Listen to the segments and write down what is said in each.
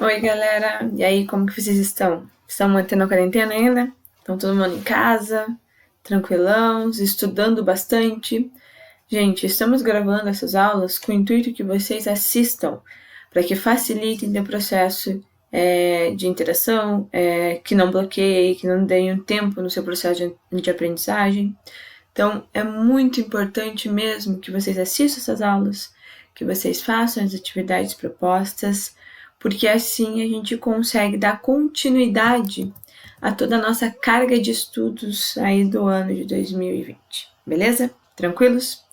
Oi, galera! E aí, como que vocês estão? Estão mantendo a quarentena ainda? Estão todo mundo em casa, tranquilão, estudando bastante? Gente, estamos gravando essas aulas com o intuito que vocês assistam, para que facilitem o processo de interação, que não bloqueie, que não deem um tempo no seu processo de aprendizagem. Então, é muito importante mesmo que vocês assistam essas aulas, que vocês façam as atividades propostas, porque assim a gente consegue dar continuidade a toda a nossa carga de estudos aí do ano de 2020, beleza? Tranquilos?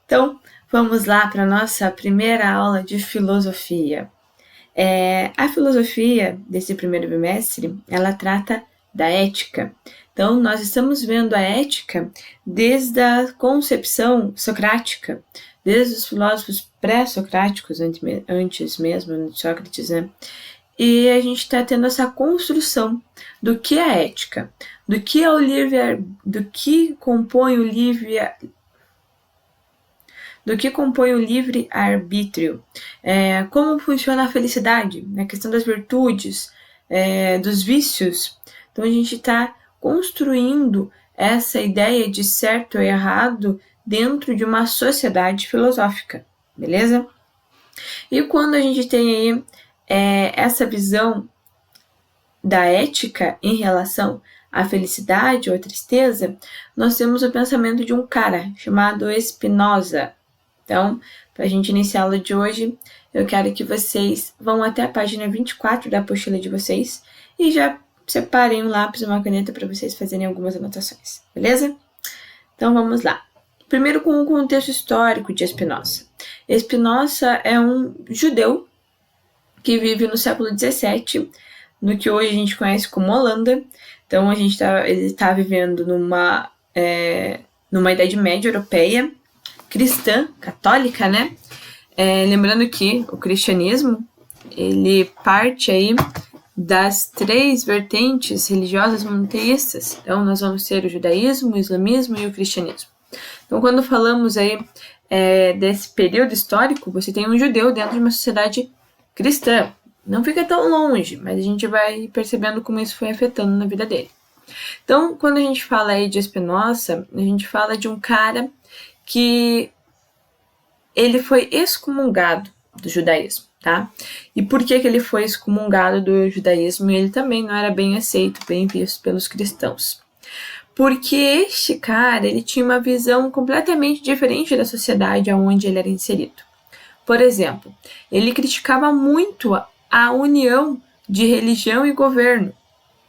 Então, vamos lá para a nossa primeira aula de filosofia. A filosofia desse primeiro bimestre, ela trata da ética. Então, nós estamos vendo a ética desde a concepção socrática, desde os filósofos pré-socráticos, antes mesmo de Sócrates, né? E a gente está tendo essa construção do que é ética, do que é o do que compõe o livre-arbítrio, como funciona a felicidade, a questão das virtudes, dos vícios. Então, a gente está construindo essa ideia de certo ou errado dentro de uma sociedade filosófica, beleza? E quando a gente tem aí essa visão da ética em relação à felicidade ou à tristeza, nós temos o pensamento de um cara chamado Spinoza. Então, para a gente iniciar a aula de hoje, eu quero que vocês vão até a página 24 da apostila de vocês e já separem um lápis e uma caneta para vocês fazerem algumas anotações, beleza? Então, vamos lá. Primeiro, com o contexto histórico de Spinoza. Spinoza é um judeu que vive no século XVII, no que hoje a gente conhece como Holanda. Então, ele está vivendo numa Idade Média europeia, cristã, católica, né? Lembrando que o cristianismo, ele parte aí das 3 vertentes religiosas monoteístas. Então, nós vamos ter o judaísmo, o islamismo e o cristianismo. Então, quando falamos aí desse período histórico, você tem um judeu dentro de uma sociedade cristã. Não fica tão longe, mas a gente vai percebendo como isso foi afetando na vida dele. Então, quando a gente fala aí de Spinoza, a gente fala de um cara que ele foi excomungado do judaísmo, tá? E por que ele foi excomungado do judaísmo? Ele também não era bem aceito, bem visto pelos cristãos. Porque este cara, ele tinha uma visão completamente diferente da sociedade onde ele era inserido. Por exemplo, ele criticava muito a união de religião e governo,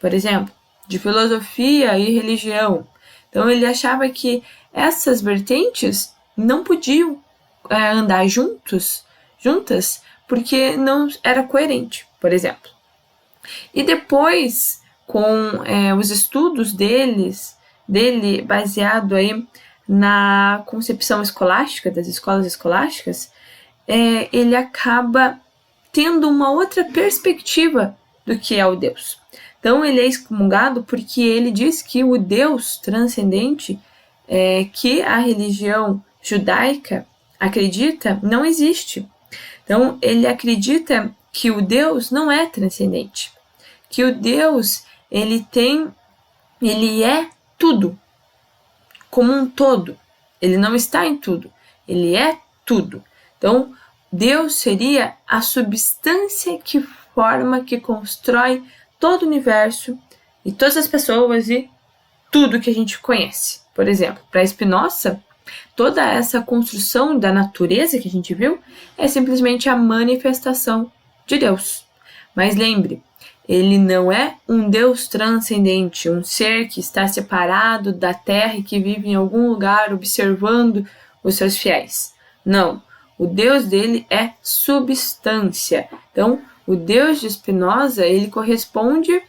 por exemplo, de filosofia e religião. Então, ele achava que essas vertentes não podiam andar juntas, porque não era coerente, por exemplo. E depois, com os estudos dele baseado aí na concepção escolástica, das escolas escolásticas, ele acaba tendo uma outra perspectiva do que é o Deus. Então, ele é excomungado porque ele diz que o Deus transcendente, que a religião judaica acredita, não existe. Então, ele acredita que o Deus não é transcendente, que o Deus, ele é tudo, como um todo. Ele não está em tudo, ele é tudo. Então, Deus seria a substância que forma, que constrói todo o universo e todas as pessoas e tudo que a gente conhece. Por exemplo, para Spinoza, toda essa construção da natureza que a gente viu é simplesmente a manifestação de Deus. Mas lembre, ele não é um Deus transcendente, um ser que está separado da terra e que vive em algum lugar observando os seus fiéis. Não. O Deus dele é substância. Então, o Deus de Spinoza, ele corresponde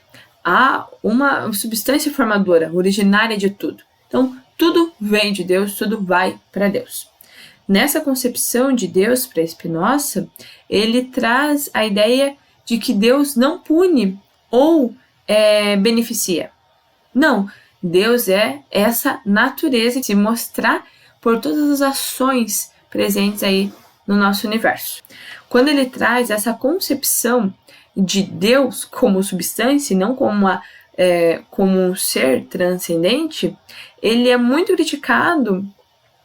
a uma substância formadora, originária de tudo. Então, tudo vem de Deus, tudo vai para Deus. Nessa concepção de Deus para Spinoza, ele traz a ideia de que Deus não pune ou beneficia. Não, Deus é essa natureza que se mostrar por todas as ações presentes aí no nosso universo. quando ele traz essa concepção de Deus como substância e não como como um ser transcendente, ele é muito criticado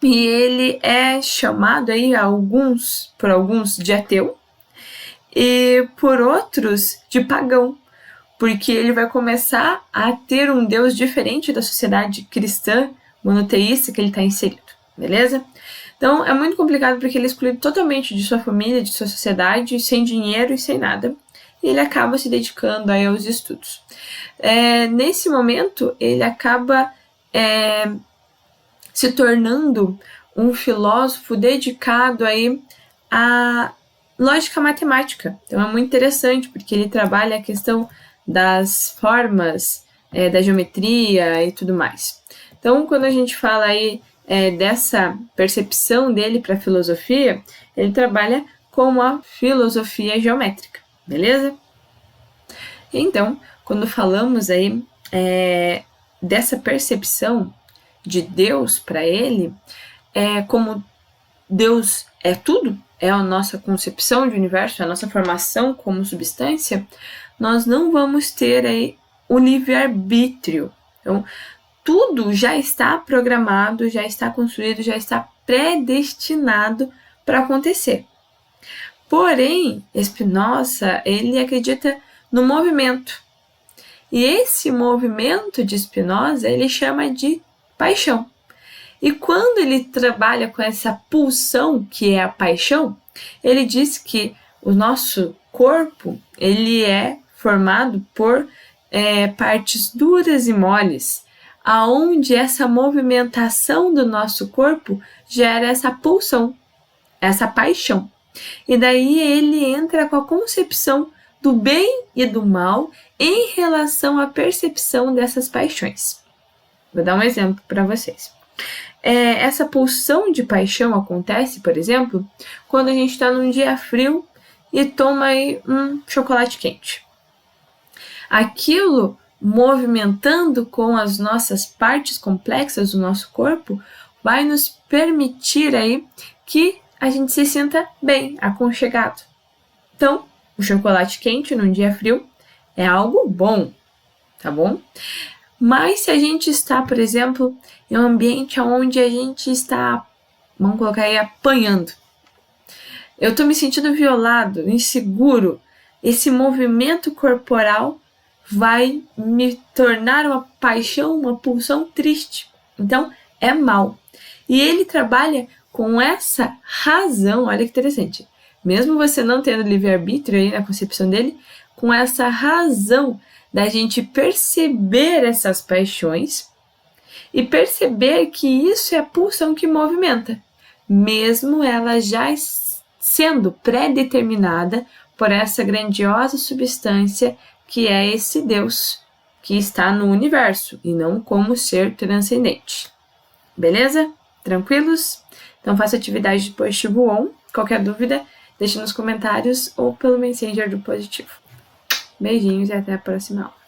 e ele é chamado aí por alguns de ateu e por outros de pagão, porque ele vai começar a ter um Deus diferente da sociedade cristã monoteísta que ele está inserido, beleza? Então é muito complicado porque ele é excluído totalmente de sua família, de sua sociedade, sem dinheiro e sem nada, e ele acaba se dedicando aí aos estudos. Nesse momento, ele acaba se tornando um filósofo dedicado aí à lógica matemática. Então é muito interessante, porque ele trabalha a questão das formas, da geometria e tudo mais. Então, quando a gente fala aí dessa percepção dele para a filosofia, ele trabalha com a filosofia geométrica, beleza? Então, quando falamos aí dessa percepção de Deus para ele, como Deus é tudo, é a nossa concepção de universo, a nossa formação como substância, nós não vamos ter aí o livre-arbítrio. Então, tudo já está programado, já está construído, já está predestinado para acontecer. Porém, Spinoza, ele acredita no movimento. E esse movimento de Spinoza, ele chama de paixão. E quando ele trabalha com essa pulsão, que é a paixão, ele diz que o nosso corpo, ele é formado por partes duras e moles, aonde essa movimentação do nosso corpo gera essa pulsão, essa paixão. E daí ele entra com a concepção do bem e do mal em relação à percepção dessas paixões. Vou dar um exemplo para vocês. Essa pulsão de paixão acontece, por exemplo, quando a gente está num dia frio e toma aí um chocolate quente. Aquilo movimentando com as nossas partes complexas do nosso corpo vai nos permitir aí que a gente se sinta bem, aconchegado. Então, o chocolate quente num dia frio é algo bom, tá bom? Mas se a gente está, por exemplo, em um ambiente onde a gente está, vamos colocar aí, apanhando. Eu estou me sentindo violado, inseguro. Esse movimento corporal vai me tornar uma paixão, uma pulsão triste. Então, é mal. E ele trabalha com essa razão, olha que interessante. Mesmo você não tendo livre-arbítrio aí na concepção dele, com essa razão da gente perceber essas paixões e perceber que isso é a pulsão que movimenta, mesmo ela já sendo pré-determinada por essa grandiosa substância que é esse Deus que está no universo e não como ser transcendente. Beleza? Tranquilos? Então faça atividade de positivo on. Qualquer dúvida, deixe nos comentários ou pelo Messenger do Positivo. Beijinhos e até a próxima aula.